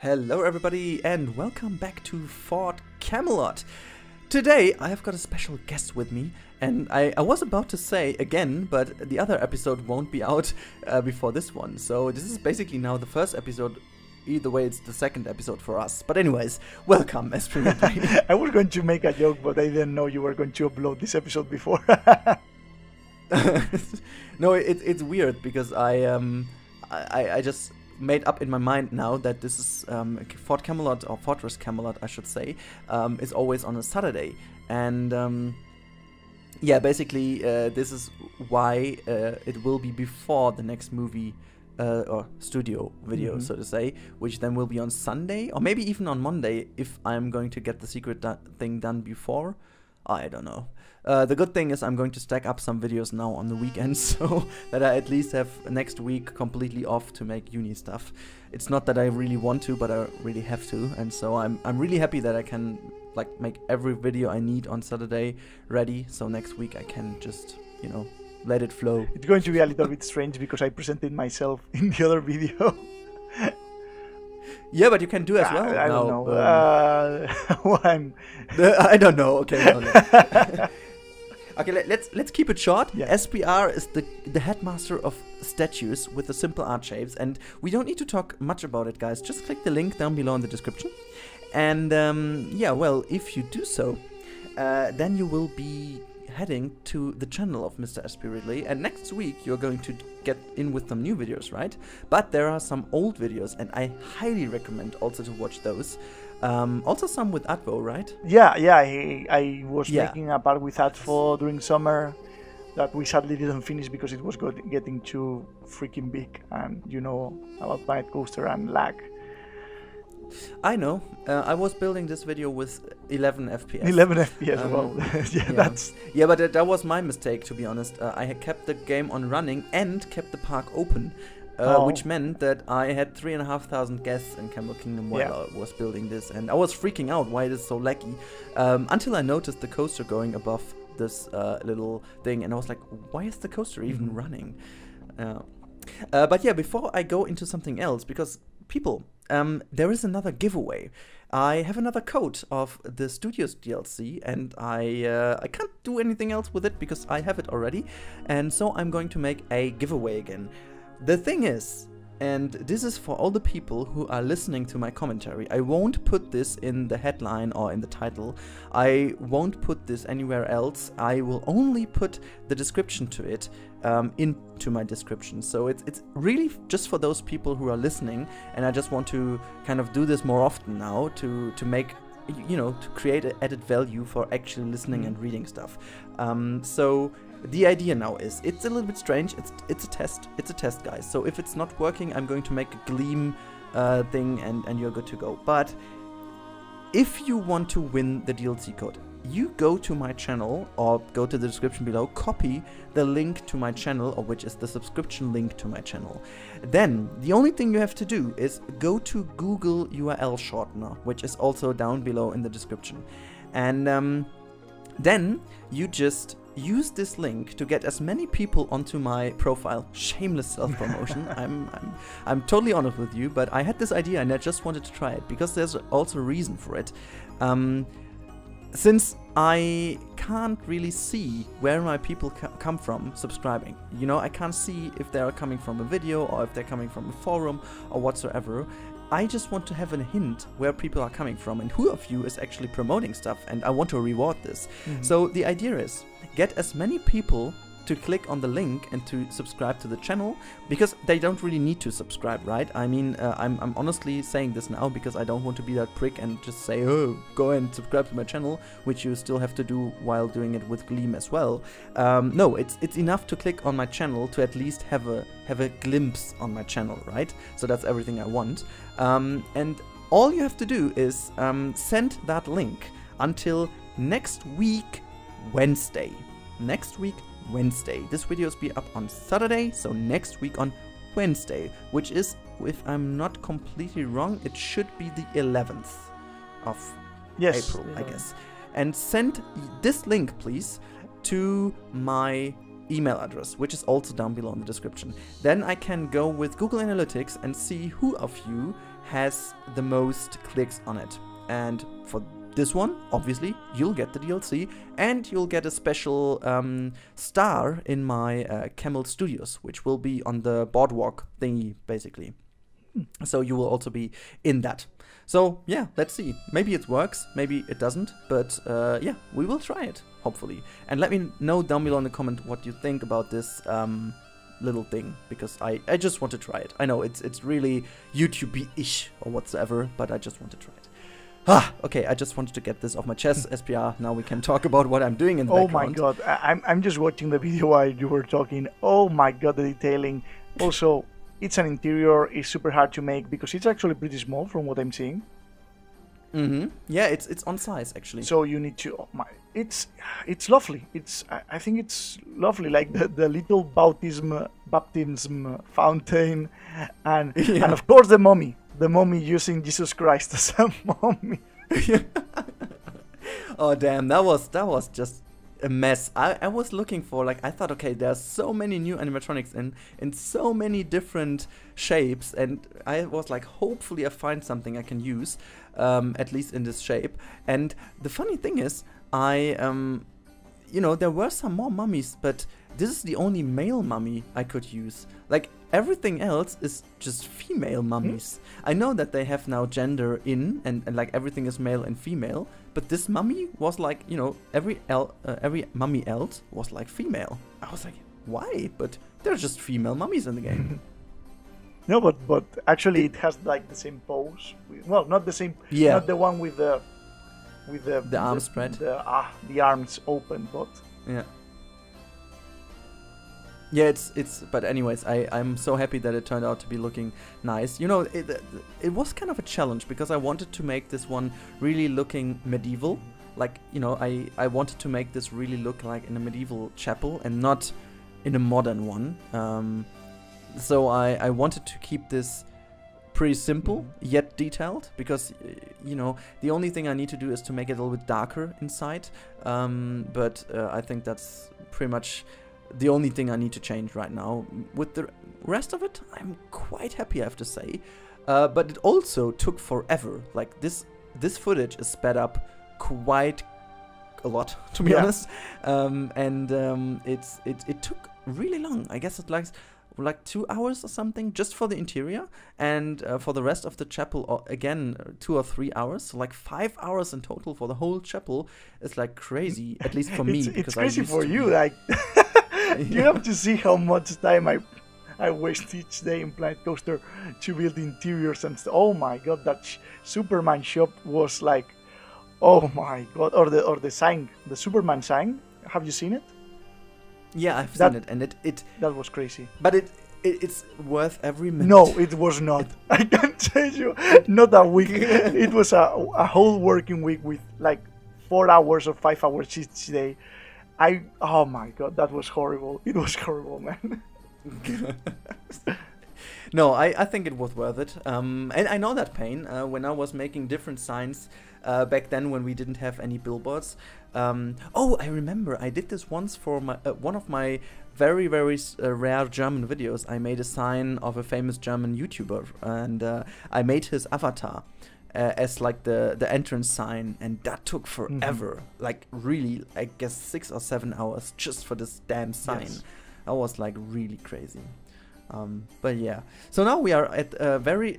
Hello everybody and welcome back to Fort Camelot. Today I have got a special guest with me, and I was about to say again, but the other episode won't be out before this one. So this is basically now the first episode. Either way, it's the second episode for us. But anyways, welcome, SPRidley. I was going to make a joke, but I didn't know you were going to upload this episode before. No, it's weird because I just made up in my mind now that this is Fort Camelot, or Fortress Camelot I should say, is always on a Saturday, and yeah, basically this is why it will be before the next movie or studio video, so to say, which then will be on Sunday or maybe even on Monday if I'm going to get the secret thing done before. I don't know. The good thing is I'm going to stack up some videos now on the weekends so that I at least have next week completely off to make uni stuff. It's not that I really want to, but I really have to, and so I'm really happy that I can like make every video I need on Saturday ready, so next week I can just, you know, let it flow. It's going to be a little bit strange because I presented myself in the other video. Yeah, but you can do as well. I don't know. Well, I don't know. Okay. No. Okay, let's keep it short. Yeah. SPR is the headmaster of statues with the simple art shapes, and we don't need to talk much about it, guys. Just click the link down below in the description, and yeah, well, if you do so, then you will be heading to the channel of Mr. SPRidley, and next week you're going to get in with some new videos, right? But there are some old videos, and I highly recommend also to watch those. Also some with Advo, right? Yeah, I was making a part with Advo during summer that we sadly didn't finish because it was getting too freaking big, and you know about Planet Coaster and lag. I know. I was building this video with 11 FPS. 11 FPS, well, yeah, but that was my mistake, to be honest. I had kept the game on running and kept the park open, which meant that I had 3,500 guests in Camel Kingdom while I was building this, and I was freaking out why it is so laggy, until I noticed the coaster going above this little thing, and I was like, why is the coaster even running? But yeah, before I go into something else, because people, there is another giveaway. I have another code of the Studios DLC, and I can't do anything else with it because I have it already, and so I'm going to make a giveaway again. The thing is, and this is for all the people who are listening to my commentary, I won't put this in the headline or in the title. I won't put this anywhere else. I will only put the description to it into my description. So it's really just for those people who are listening, and I just want to kind of do this more often now to make, you know, to create an added value for actually listening and reading stuff. So the idea now is, it's a little bit strange, it's a test, guys, so if it's not working, I'm going to make a Gleam thing and you're good to go. But if you want to win the DLC code, you go to my channel or go to the description below, copy the link to my channel, or which is the subscription link to my channel. Then the only thing you have to do is go to Google URL shortener, which is also down below in the description, and then you just use this link to get as many people onto my profile. Shameless self-promotion. I'm totally honest with you, but I had this idea and I just wanted to try it because there's also a reason for it. Since I can't really see where my people come from subscribing, you know, I can't see if they are coming from a video or if they're coming from a forum or whatsoever. I just want to have a hint where people are coming from and who of you is actually promoting stuff, and I want to reward this. So the idea is, get as many people to click on the link and to subscribe to the channel, because they don't really need to subscribe, right? I mean, I'm honestly saying this now because I don't want to be that prick and just say, oh, go and subscribe to my channel, which you still have to do while doing it with Gleam as well. No, it's enough to click on my channel to at least have a glimpse on my channel, right? So that's everything I want. And all you have to do is send that link until next week, Wednesday. Next week, Wednesday. This video will be up on Saturday, so next week on Wednesday, which is, if I'm not completely wrong, it should be the 11th of April, I guess. And send this link, please, to my email address, which is also down below in the description. Then I can go with Google Analytics and see who of you has the most clicks on it. And for this one, obviously, you'll get the DLC, and you'll get a special star in my Camel Studios, which will be on the boardwalk thingy, basically. So you will also be in that. So yeah, let's see. Maybe it works, maybe it doesn't, but yeah, we will try it, hopefully. And let me know down below in the comment what you think about this little thing, because I just want to try it. I know it's really YouTube-ish or whatsoever, but I just want to try it. Okay, I just wanted to get this off my chest, SPR. Now we can talk about what I'm doing in the background. Oh my god, I'm just watching the video while you were talking. Oh my god, the detailing. Also, it's an interior, it's super hard to make because it's actually pretty small from what I'm seeing. Yeah, it's on size actually. So you need to. It's lovely. I think it's lovely, like the little baptism fountain, and and of course the mummy. The mummy using Jesus Christ as a mummy. Oh damn, that was just a mess. I was looking for, like, I thought, okay, there's so many new animatronics in so many different shapes, and I was like, hopefully I find something I can use, at least in this shape. And the funny thing is, you know, there were some more mummies, but this is the only male mummy I could use. Like, everything else is just female mummies. I know that they have now gender in, and like everything is male and female, but this mummy was like, you know, every mummy else was like female. I was like, why? But they're just female mummies in the game. No, but actually it has like the same pose. Well, not the same. Yeah. Not the one with the arms spread. The arms open, but yeah. Yeah, but anyways, I'm so happy that it turned out to be looking nice. You know, it was kind of a challenge because I wanted to make this one really looking medieval. Like, you know, I wanted to make this really look like in a medieval chapel and not in a modern one. So I wanted to keep this pretty simple yet detailed, because you know, the only thing I need to do is to make it a little bit darker inside. But I think that's pretty much the only thing I need to change right now. With the rest of it, I'm quite happy, I have to say. But it also took forever. Like, this footage is sped up quite a lot, to be honest. It took really long. I guess it like 2 hours or something just for the interior, and for the rest of the chapel, again 2 or 3 hours. So like 5 hours in total for the whole chapel. Is like crazy, at least for me. It's crazy for you, like. You have to see how much time I waste each day in Planet Coaster to build interiors and oh my god, that Superman shop was like, oh my god, or the sign, the Superman sign. Have you seen it? Yeah, I've seen it, and it that was crazy. But it's worth every minute. No, it was not. I can tell you, not a week. It was a whole working week with like 4 hours or 5 hours each day. Oh my god, that was horrible. It was horrible, man. No, I think it was worth it. And I know that pain when I was making different signs back then when we didn't have any billboards. Oh, I remember I did this once for my one of my very rare German videos. I made a sign of a famous German YouTuber, and I made his avatar as like the entrance sign, and that took forever. Like, really, I guess 6 or 7 hours just for this damn sign. Yes. That was like really crazy. But yeah, so now we are at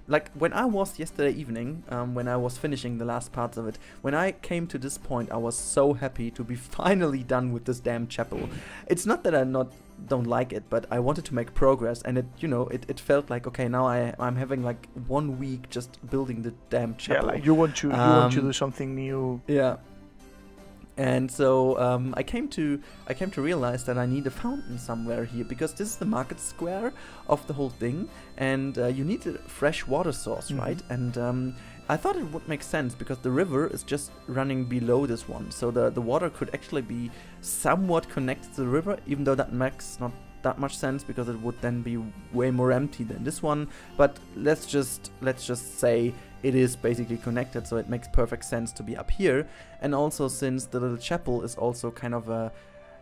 like when I was yesterday evening, when I was finishing the last parts of it, when I came to this point, I was so happy to be finally done with this damn chapel. It's not that I don't like it, but I wanted to make progress, and it felt like, okay, now I'm having like 1 week just building the damn chapel. Yeah, like you want to do something new. Yeah. And so I came to realize that I need a fountain somewhere here, because this is the market square of the whole thing, and you need a fresh water source, right? And I thought it would make sense because the river is just running below this one, so the water could actually be somewhat connected to the river, even though that makes not that much sense because it would then be way more empty than this one. But let's just say it is basically connected, so it makes perfect sense to be up here. And also, since the little chapel is also kind of a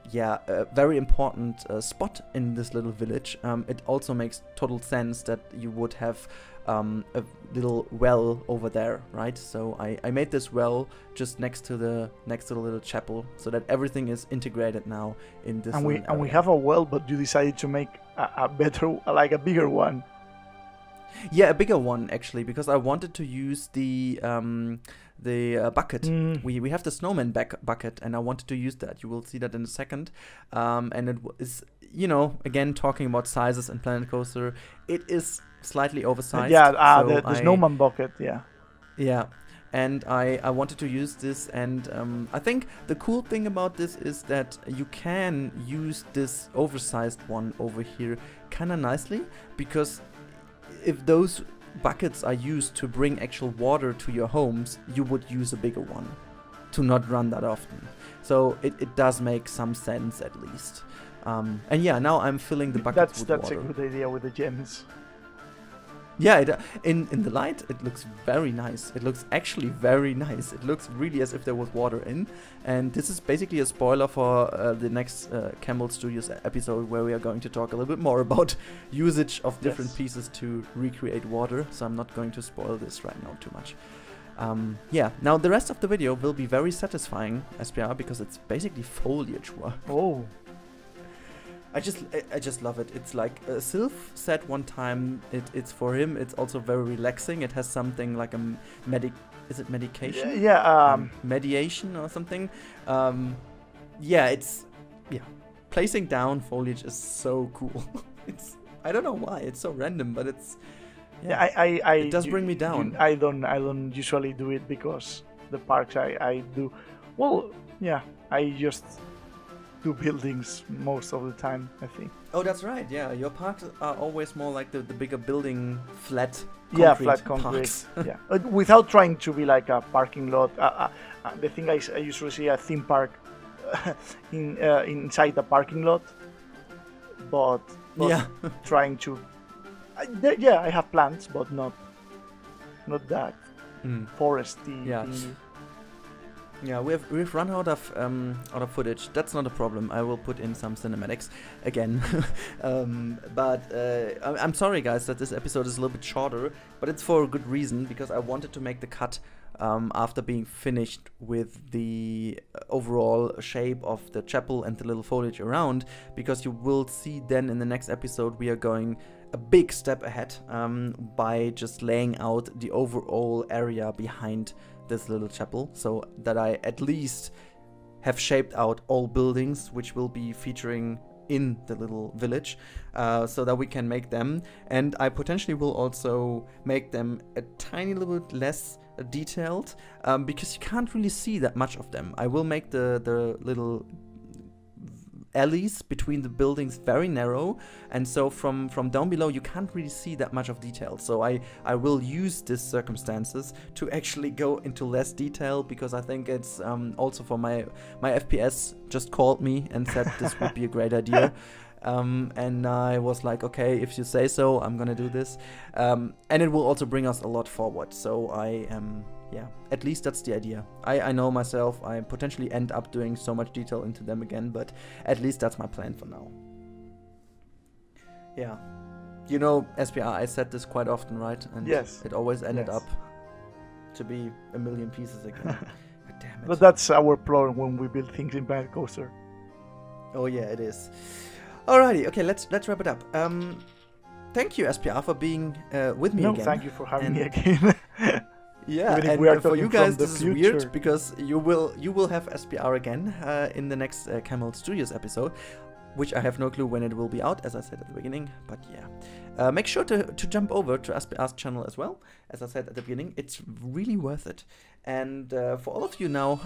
yeah, a very important spot in this little village. It also makes total sense that you would have a little well over there, right? So I made this well just next to the little chapel, so that everything is integrated now in this. And we have a well, but you decided to make a better, like a bigger one. Yeah, a bigger one actually, because I wanted to use the bucket. We have the snowman bucket, and I wanted to use that. You will see that in a second. And it is, you know, again talking about sizes and Planet Coaster, it is slightly oversized. Yeah, so the snowman bucket. Yeah. Yeah. And I wanted to use this, and I think the cool thing about this is that you can use this oversized one over here kind of nicely, because if those buckets are used to bring actual water to your homes, you would use a bigger one to not run that often. So it does make some sense at least. And yeah, now I'm filling the buckets with water. That's a good idea with the gems. Yeah, in the light it looks very nice. It looks actually very nice. It looks really as if there was water in. And this is basically a spoiler for the next Camel Studios episode, where we are going to talk a little bit more about usage of different pieces to recreate water. So I'm not going to spoil this right now too much. Yeah, now the rest of the video will be very satisfying, SPR, because it's basically foliage work. Oh. I just love it. It's like Sylph said one time, it's for him, it's also very relaxing. It has something like a is it medication? Yeah, mediation or something. Yeah, placing down foliage is so cool. I don't know why, it's so random, but it's it does bring me down. I don't usually do it, because the parks I do, well, yeah, I just do buildings most of the time, I think. Oh, that's right. Yeah, your parks are always more like the bigger building, flat concrete. Yeah, flat concrete. Yeah, without trying to be like a parking lot. The thing I usually see a theme park inside the parking lot, but yeah, trying to. I have plants, but not that foresty. Yeah. Thingy. Yeah, we've run out of footage. That's not a problem. I will put in some cinematics again. But I'm sorry, guys, that this episode is a little bit shorter, but it's for a good reason, because I wanted to make the cut after being finished with the overall shape of the chapel and the little foliage around, because you will see then in the next episode we are going a big step ahead by just laying out the overall area behind this little chapel, so that I at least have shaped out all buildings which will be featuring in the little village, so that we can make them. And I potentially will also make them a tiny little bit less detailed, because you can't really see that much of them. I will make the little alleys between the buildings very narrow, and so from down below you can't really see that much of detail. So I will use these circumstances to actually go into less detail, because I think it's also for my FPS just called me and said this would be a great idea. And I was like, okay, if you say so, I'm gonna do this. And it will also bring us a lot forward. So I am, yeah, at least that's the idea. I know myself, I potentially end up doing so much detail into them again, but at least that's my plan for now. Yeah. You know, SPR, I said this quite often, right? And yes. It always ended up to be a million pieces again. But damn it. But that's our problem when we build things in Planet Coaster. Oh yeah, it is. Alrighty, okay, let's wrap it up. Thank you, SPR, for being with me again. No, thank you for having me again. Yeah, and for you guys, this is weird, because you will have SPR again in the next Camel Studios episode, which I have no clue when it will be out, as I said at the beginning. But yeah, make sure to jump over to SPR's channel as well. As I said at the beginning, it's really worth it. And for all of you now,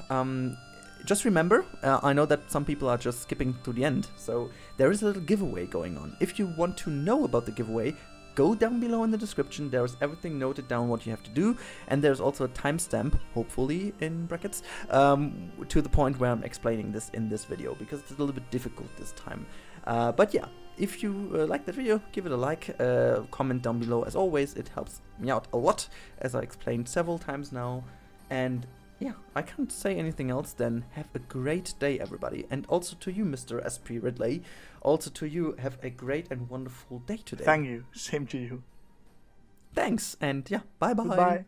just remember, I know that some people are just skipping to the end, so there is a little giveaway going on. If you want to know about the giveaway, go down below in the description. There is everything noted down what you have to do, and there's also a timestamp, hopefully in brackets, to the point where I'm explaining this in this video, because it's a little bit difficult this time. But yeah, if you like the video, give it a like, comment down below. As always, it helps me out a lot, as I explained several times now. And yeah, I can't say anything else then. Have a great day, everybody. And also to you, Mr. SPRidley. Also to you, have a great and wonderful day today. Thank you. Same to you. Thanks. And yeah, bye-bye. Goodbye.